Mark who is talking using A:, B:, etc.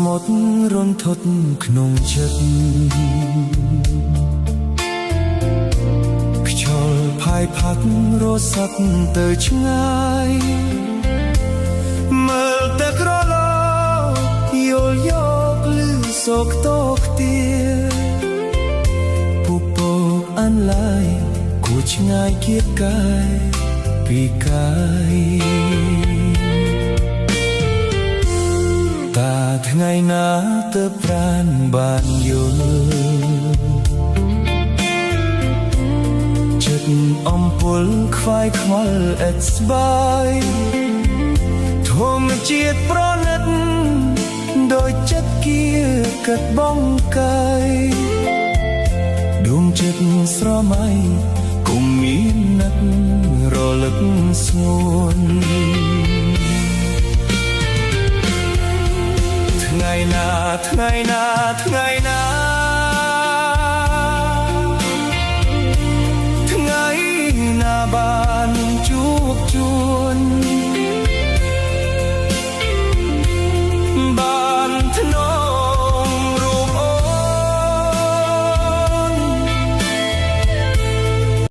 A: មុទ្ររន្ធត់ក្នុងចិត្តខ្យល់ផាយផាត់រសាត់ទៅឆ្ងាយមើលតែក្រឡយល់យកលឺសោកតោខ្ទាពុពកអានឡាយគួឆ្ងាយគៀតកាយពីកាយតាថ្ងៃណាទៅប្រានបានយល់ចិត្តអំពុលខ្វាយខ្វល់ឥតស្បើយធម្មជាតិប្រណិតដោយចិត្តគៀកាត់បងកាយដួងចិត្តស្រមៃគុំមាននឹករលឹកស្ងួនថ្ងៃណាថ្ងៃណាថ្ងៃ